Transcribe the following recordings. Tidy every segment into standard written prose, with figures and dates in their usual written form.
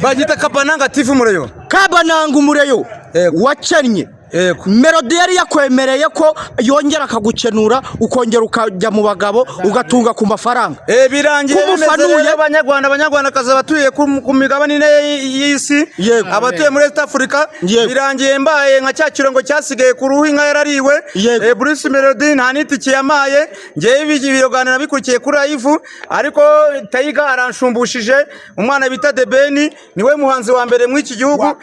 bagita Kabananga TV Mureyo. Kabananga Umureyo wacanye Melody yari yakwemereye ko yongera akagukenura ukongera ukajya mu bagabo ugatunga ku mafaranga. Birangiye bimeze abanyarwanda kaza batuye ku migabane y'isi abatuye muri East Africa birangiye mbaye nka cya kirongo cyasigaye ku ruhu inka yarariwe Bruce Melody nta nitiki yamaye ngiye ibiroganira bikurikiye kuri live ariko Taiga aranshumbishije umwana bita Debeni niwe muhanzi wa mbere mu iki gihugu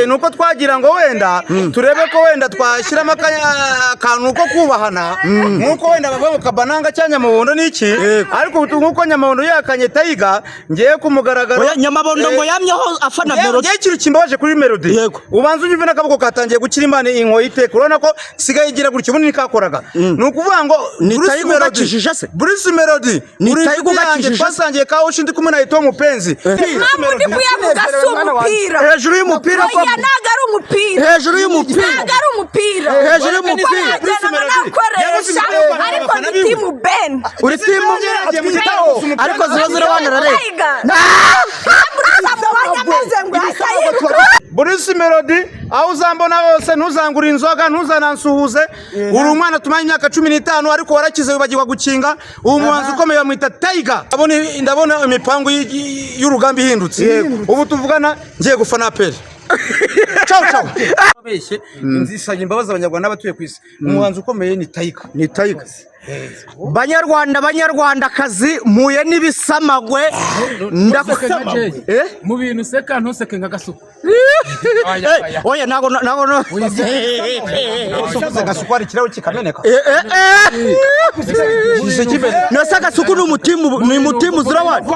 nuko twagira ngo wenda turebe ko wenda twashyiramo akantu ko kubahana nkuko wenda bava mu Kabananga cya Nyamabondo niki ariko nkuko Nyamabondo yakanye Taiga ngiye kumugaragaro Nyamabondo ngo yamyeho afana Melody ngiye kiri kimbaje kuri Melody ubanza unyumve nakaboko katangiye gukira imana inkoyi iteka urabona ko sigaye igira gutyo bunini kakoraga nukuvuga ngo Bruce Melody ni Taiga ugakishije twasangiye ka ushindi kumwe na Ito Mupenzi hejuru y'umupira ko nagara umupira hejuru y'umupira nagara umupira hejuru y'umupira ariko ni timu Ben uri timu ariko zibazira banarare Bruce Melody aho uzambona hose ntuzangura inzoga ntuzanansuhuze uri umwana tumaye imyaka 15 ariko warakize wibagirwa gukinga uwo muhanzi ukomeye bamwita Taiga ndabona imipango y'urugambi ihindutse ubu tuvugana ngiye gufana aperi ciao beshe nzisanye imbabazi abanyarwanda batuye ku isi umuhanzi ukomeye ni Taiga Banyarwanda kazi muye nibisamagwe mu bintu seka ntuseke nka gasuku oya nago usubize gasuku ari kiraro kikameneka nasa gasuku ni mutimu zirawana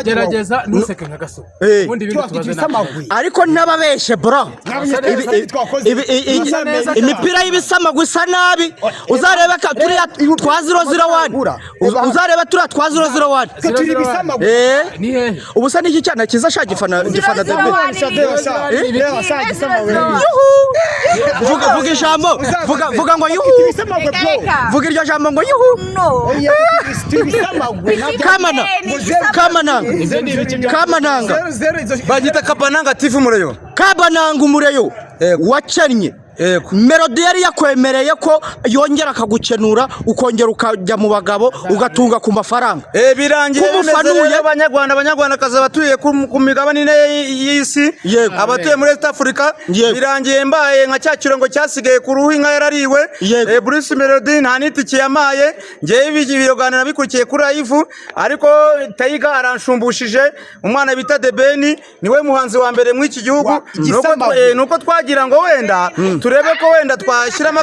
gerageza ntuseke nka gasuku ubundi bintu tubazana ariko nababeshe bro imipira y'ibisamagwe isa nabi uzareba ka turi twa 001 uzareba turi twa 001 ni he ubusa niki cyana kiza shagifana Debe vuga ijambo vuga ngo yuhu vuga iryo jambo ngo yuhu Kabananga bagita Kabananga TV Mureyo Kabananga Umureyo wacanye Melody yari yakwemereye ko yongera akagukenura ukongera ukajya mu bagabo ugatunga ku mafaranga. Birangiye bimeze abanyarwanda kaza batuye ku migabane y'isi abatuye muri East Africa birangiye mbaye nka cya kirongo cyasigaye ku ruhu inka yarariwe Bruce Melody nta nitiki yamaye ngiye ibiroganira bikurikiye kuri live ariko Taiga aranshumbishije umwana bita Debeni niwe muhanzi wa mbere mu iki gihugu nuko twagira ngo wenda turebe ko wenda twashyiramo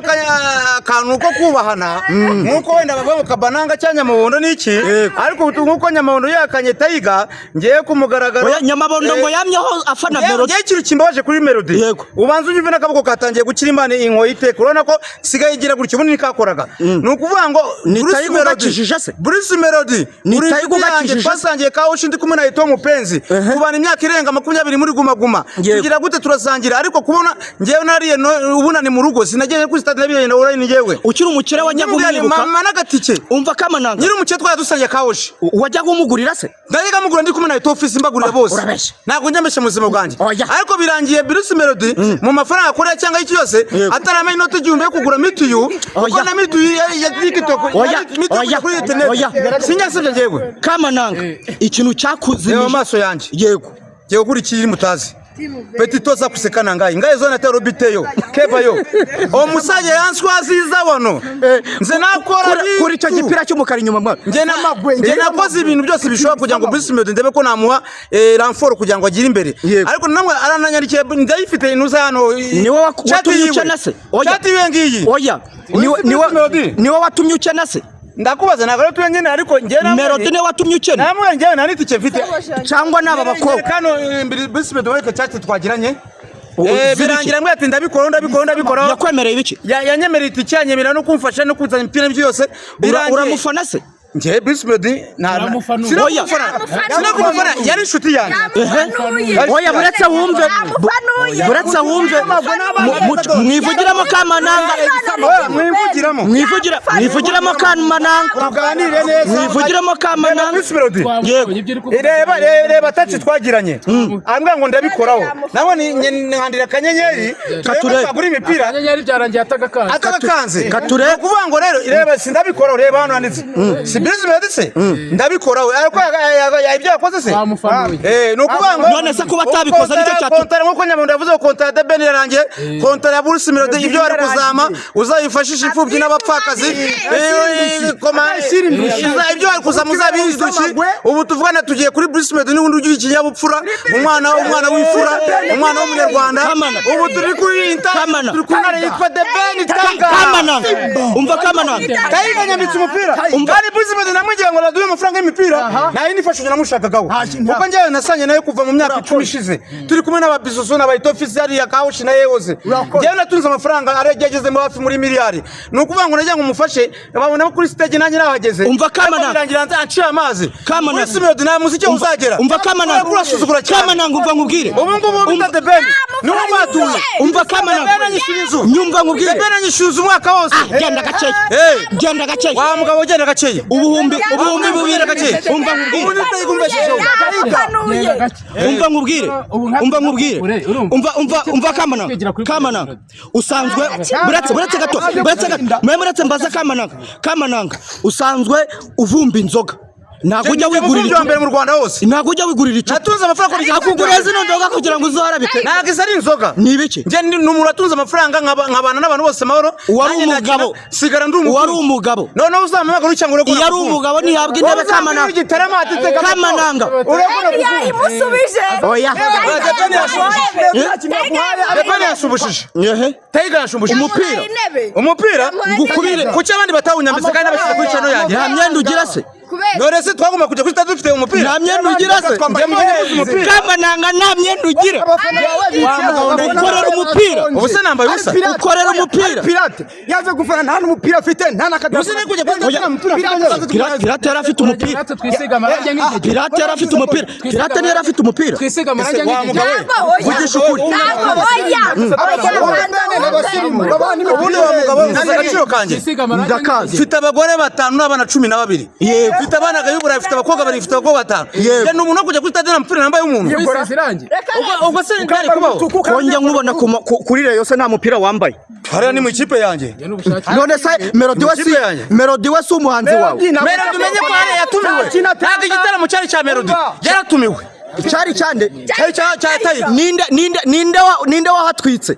akantu ko kubahana nkuko wenda bava mu Kabananga cya Nyamabondo niki ariko nkuko Nyamabondo yakanye Taiga ngiye kumugaragaro Nyamabondo ngo yamyeho afana Melody ngiye kiri kimbaje kuri Melody ubanza unyumve nakaboko katangiye gukira imana inkoyi iteka urabona ko sigaye igira gutyo bunini kakoraga nukuvuga ngo Bruce Melody ni Taiga ugakishije twasangiye ka ushindi kumwe na Ito Mupenzi kubana imyaka irenga 20 muri guma tugira gute turasangira ariko kubona ngiye nariye ubunani mu rugo sinagiye ku stade nabiyenda urayini ngewe ukiri umukire wajya kumwibuka mama nagatike umva Kabananga nyiri umukire twaya dusangiye kaoshi wajya kumugurira se ndayiga mugura ndi kumwe na Ito office mbagurira bose ntago njyameshe mu buzima bwanjye ariko birangiye Bruce Melody mu mafaranga akorera cyangwa iki yose atarama inoti 1000 yo kugura mituyu uko na mituyu ya TikTok mituyu kuri internet sinyasebye ngewe Kabananga ikintu cyakuzimisha mu maso yanjye yego kuri kiri mutazi Petito za kusekana ngaye zone atero biteyo kebayo omusaje yanswaziza wano nze nakora kuri cyo gipira cy'umukara inyuma mwa nge nakoze ibintu byose bishobora kugira ngo Bruce Melody ndebe ko namuha ramforo kugira ngo agire imbere ariko namwe arananyarikiye ndayifite inuza hano niwe watumye ukena se chati wengiyi oya niwe watumye ukena se ndakubaza nagaro twenyene ariko nge na Melody ne watumye ukena namwe nge nari tike mfite cyangwa naba bakobwa kano Bruce Melody weke chati twagiranye birangira mwe ati ndabikora yakwemereye ibiki yanyemereye iti cyanyemera no kumfasha no kuzana impira byose uramufana se nje Bruce Melody sinamufana yari inshuti yanjye oya buretse wumve mwivugiramo kamananga mwivugiramo kamananga uganire neza mwivugiramo kamananga Bruce Melody reba taci twagiranye ambwa ngo ndabikoraho nawe nkandira kanyenyeri tureba kuri imipira kanyenyeri byarangiye atagakanze kature kuvuga ngo rero reba sindabikoraho reba hano handitse si Bruce Melody se ndabikoraho ariko ibyo yakoze se nukuvuga ngo none se kuba atabikoze nicyo cyatuma kontara nkuko Nyamuntu yavuze kontara de Ben yarangiye kontara ya Bruce Melody ibyo ari kuzama uzayifashisha imfubyi n'abapfakazi ibyo ari kuzama uzabidushi ubu tuvugana tugiye kuri Bruce Melody n'ubundi ugira ikinyabupfura umwana w'imfura umwana w'umunyarwanda ubu turi kuri internet turi kuri yitwa de Ben Kamana umva Kamana Tayiga nyambitse umupira bari Bruce Melody namwigiye ngo raduye amafaranga y'imipira nayo nifashije namushakagaho kuko njyewe nasanye nayo kuva mu myaka 10 ishize turi kumwe n'ababisoso n'abayito official ya Kaoshi na yehoze njyewe natunze amafaranga aragegeze mu hafi muri miliyari nukuvuga ngo najya ngo umufashe babona kuri stage nanjye nahageze umva Kamana birangira anciye amazi Kamana Bruce Melody na muziki uzagera umva Kamana Kamana ngumva nkubwire ubu ngubu bita de Ben niwo matuye umva Kamana nyumva nkubwire de Ben anyishuza umwaka wose genda gakeye wa mugabo genda gakeye ubuhumbi bubira gakeye umva nkubwire umva Kamana usanzwe buretse gato muretse mbaza Kamana usanzwe uvumba inzoga ntabwo ujya wigurira mbere mu Rwanda hose ntabwo ujya wigurira icyo natunze amafaranga kuri akugurira zino nzoga kugira ngo uzoharabike ntabwo izari inzoga ni ibiki nje n'umuntu atunze amafaranga nkabana n'abantu bose mahoro wari umugabo sigara ndi umugabo wari umugabo none uzamamaga uri cyangwa iyo ari umugabo ntihabwa intebe Kamananga yayimusubije oya Depani yashubushije Tayiga yashubushije umupira ngukubire kuki abandi batawunyambise kandi nabashyize kuri channel yanjye nta myenda ugira se none se twagomba kujya kuri stade dufite umupira nta myenda ugira se Kamananga nta myenda ugira ukorera umupira ubu se nambaye ubusa ukorera umupira pirate yaje gufana nta n'umupira afite nta n'akadasa ubu se ne kujya kuri stade umupira pirate yari afite umupira pirate yari afite umupira pirate yari afite umupira twisiga amarangi vugisha ukuri ubundi wa mugabo uzi agaciro kanjye mfite abagore 5 n'abana 12 mfite abana gayubura mfite abakobwa bari mfite abakobwa 5 je n'umuntu kujya kuri stade n'umupira nambaye umuntu ubwo se ntari kubaho konje nkubona kuri reyo se nta mupira wambaye hariya ni mu ikipe yanjye none se Melody we si umuhanzi wawe Melody umenye ko hariya yatumiwe ntabwo igitaramo cyari cya Melody yaratumiwe cyari cyande cya Tayiga ninde wahatwitse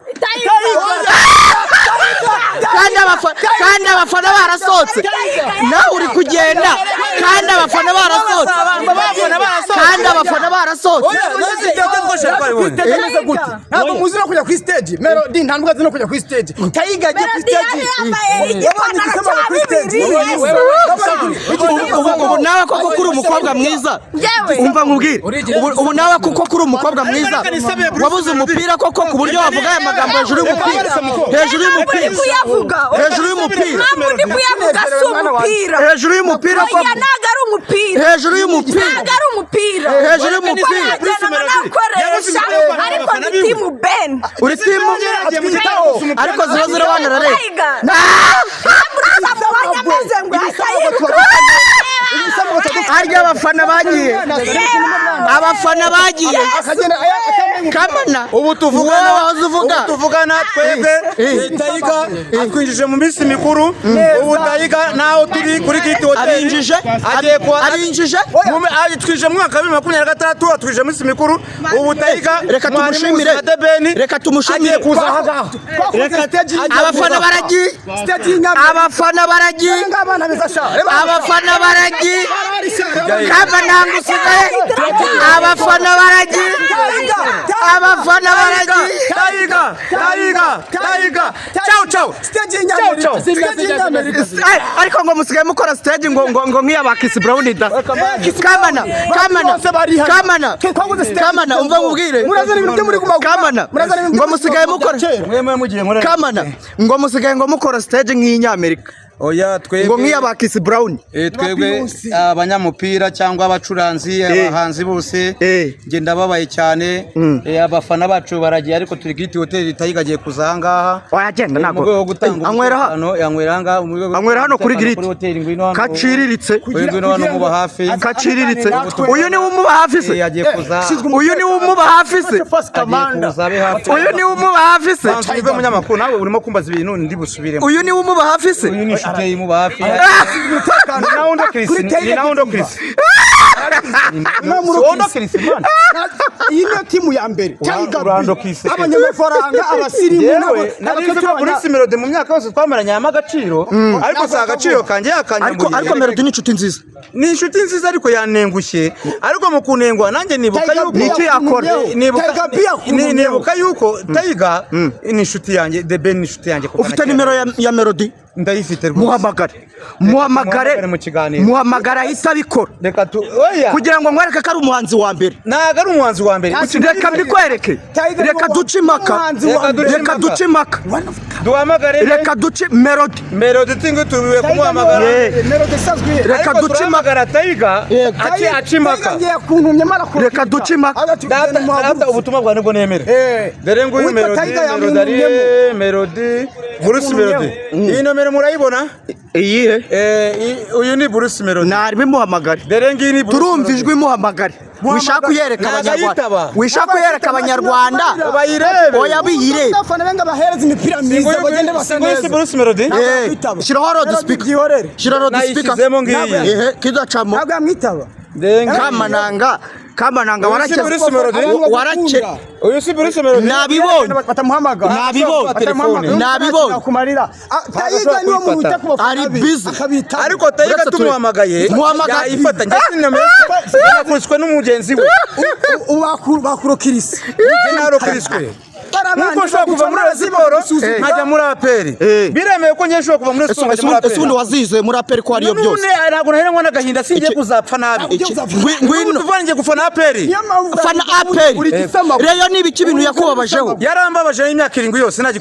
kandi abafana barasohotse nawe uri kugenda kandi abafana barasohotse ntabwo muzi no kujya kuri stage Melody nta nubwo azi no kujya kuri stage Tayiga agiye kuri stage ubu nawe koko kuri umukobwa mwiza umva nkubwire ubu nawe koko kuri umukobwa mwiza wabuze umupira koko ku buryo wavuga aya magambo hejuru y'umupira hejuru y'umupira uri timu ariko ziba banarareba harya abafana bagiye Kamana ubu tuvugana twebwe Tayiga atwinjije mu minsi mikuru ubu Tayiga naho turi kuri Giti Hotel abinjije twije mu mwaka wa 2026 atwije mu minsi mikuru ubu Tayiga reka tumushimire abafana baragiye Kamana ngusigaye abafana baragiye Tayiga ciao ariko ngo musigaye mukora stage ngo nk'iya Chris Brown da Kamana umva ngubwire Kamana ngo musigaye mukora Kamana ngo musigaye ngo mukora stage nk'inyamerika oya twebwe ngo nk'iya ba Chris Brown twebwe abanyamupira cyangwa abacuranzi abahanzi bose nge ndababaye cyane abafana bacu baragiye ariko turi Great Hotel itayigagiye kuzahangaha wayagenda nago anywera hano kuri Great kaciriritse kaciriritse uyu ni umuba hafi se uyu ni umuba hafi se uyu ni umuba hafi se twive munyamakuru nawe urimo kumbaza ibintu ndi busubiremo uyu ni umuba hafi se uyu ni shite yimuba hafi ni naundo Chris iyi niyo timu ya mbere abanyamafaranga abasirimu narize Bruce Melody mu myaka yose twamaranye amagaciro ariko sa agaciro kanje yakanyambuye ariko Melody ni inshuti nziza ni inshuti nziza ariko yanengushye ariko mu kunengwa nanjye nibuka yuko niki yakora nibuka yuko Taiga ni inshuti yanjye The Ben ni inshuti yanjye ufite nimero ya Melody ndayifite rwose muhamagara ahita abikora kugira ngo nkwereke ko ari umuhanzi wa mbere ntago ari umuhanzi wa mbere reka mbikwereke reka duce impaka duhamagare reka duce Melody tingo tubiwe kumuhamagara reka duce impaka Taiga acimaka reka duce impaka data ubutumwa bwa nibwo nemere dore ngo uyu Melody Bruce Melody iyi nomero murayibona iyihe uyu ni Bruce Melody nari bimuhamagare dore ngiyi ni turumva ijwi muhamagare wishaka kuyereka abanyarwanda wishaka kuyereka abanyarwanda bayirebe oya biyirebe abafana benga bahereza imipira myiza bagende baseneza Bruce Melody shiraho road speaker shiraho road speaker kidacamo ntabwo yamwitaba Kamananga warake uyu si Bruce Melody nabibonye batamuhamagara nabibonye kumarira Taiga niyo mu bita ku ari busy ariko Taiga tumuhamagaye yayifata njye nomero yakuriswe n'umugenzi we bakurokirisi naro kiriswe nuko nshobora kuva muri siporo nkajya muri aperi biremeye ko njye nshobora kuva muri siporo nkajya muri aperi ese undi wazize muri aperi ko ariyo byose ntabwo nahera n'agahinda singiye kuzapfa nabi ngwino tuvange gufana aperi fana aperi reyo niba iki bintu yakubabajeho yarambabaje imyaka 7 yose nta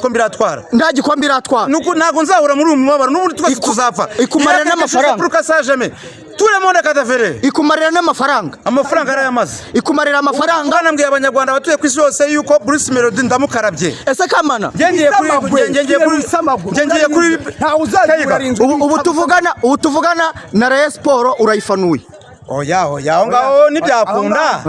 gikombe iratwara nuko ntabwo nzahura muri uyu mubabaro n'ubundi twese tuzapfa ikumarira n'amafaranga Tout le monde akadafere ikumarira n'amafaranga arayamaze ikumarira amafaranga nambwiye abanyarwanda batuye kwisi yose yuko Bruce Melody ndamukarabye ese kamana ngiye kuri ubu tuvugana na Rayon Sport urayifanuye oya aho ngaho nibyakunda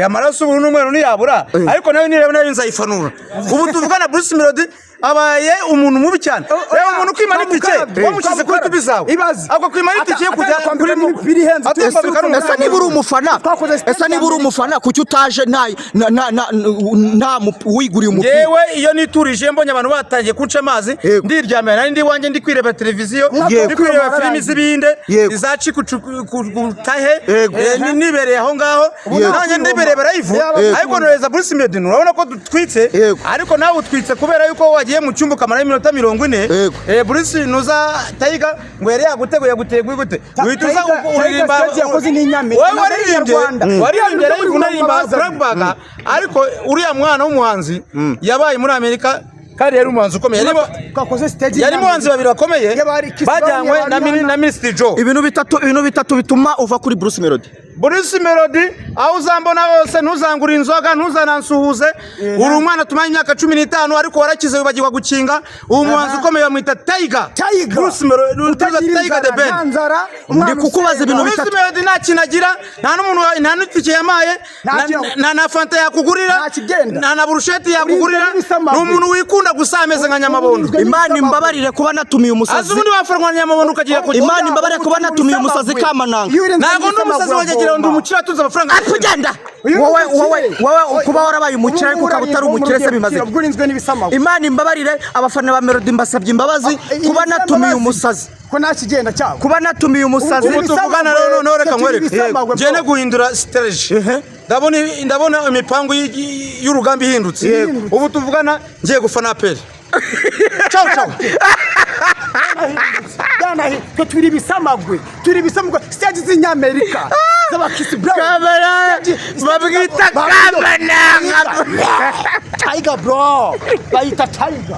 amaraso ubu n'umweru ntiyabura ariko nawe nireba nayo nzayifanura ubu tuvugana Bruce Melody abaye umuntu mubi cyane reba umuntu kwimanika icye wamushyize kuri tubi zawe ako kwimanika icye kujya kuri mupiri henze ese niba uri umufana kuki utaje nta wiguriye umupira yewe iyo niturije mbonye abantu batangiye kunca amazi ndiryamira nari ndi wanjye ndi kwireba televiziyo ndi kwireba filimi z'ibinde izaci kutahe nibereye aho ngaho nanjye ndibereye live ariko noreza Bruce Melody urabona ko dutwitse ariko nawe utwitse kubera yuko wagiye mu cyumba kamara iminota 40 Bruce nuza Taiga ngo yari yaguteguye gute wituza uririmba yakoze n'inyame waririmbye live unaririmba Blackbaga ariko uriya mwana w'umuhanzi yabaye muri Amerika kandi yari umuhanzi ukomeye yari umuhanzi babiri bakomeye bajyanywe na Mr Joe ibintu bitatu bituma uva kuri Bruce Melody aho uzambona hose ntuzangura inzoga ntuzanansuhuze uri umwana tumaye imyaka 15 ariko warakize wibagirwa gukinga uwo muhanzi ukomeye bamwita Taiga Bruce Melody Taiga The Ben ndi kukubaza ibintu bitatu Bruce Melody nta kinagira nta n'umuntu nta n'itike yamaye na fanta yakugurira na burusheti yakugurira n'umuntu wikunda gusa ameze nka Nyamabondo Imana imbabarire kuba natumiye umusazi azubundi wafarwa Nyamabondo ukagira ko Imana imbabarire kuba natumiye umusazi Kamananga ntago n'umusazi wagira ndi umukira tuza amafaranga akugenda wowe kuba warabaye umukira ariko ukaba utari umukire se bimaze Imana imbabarire abafana ba Melody mbasabye imbabazi kuba natumiye umusazi ko nakigenda cyako kuba natumiye umusazi tuvugana rero reka nkwereke jene guhindura strategy ndabona imipango y'urugamba ihindutse ubu tuvugana ngiye gufana aperi ciao turi bisamagwe stage z'Inyamerika z'abakisi Brown kamera babwita Kamananga Taiga bro bayita Taiga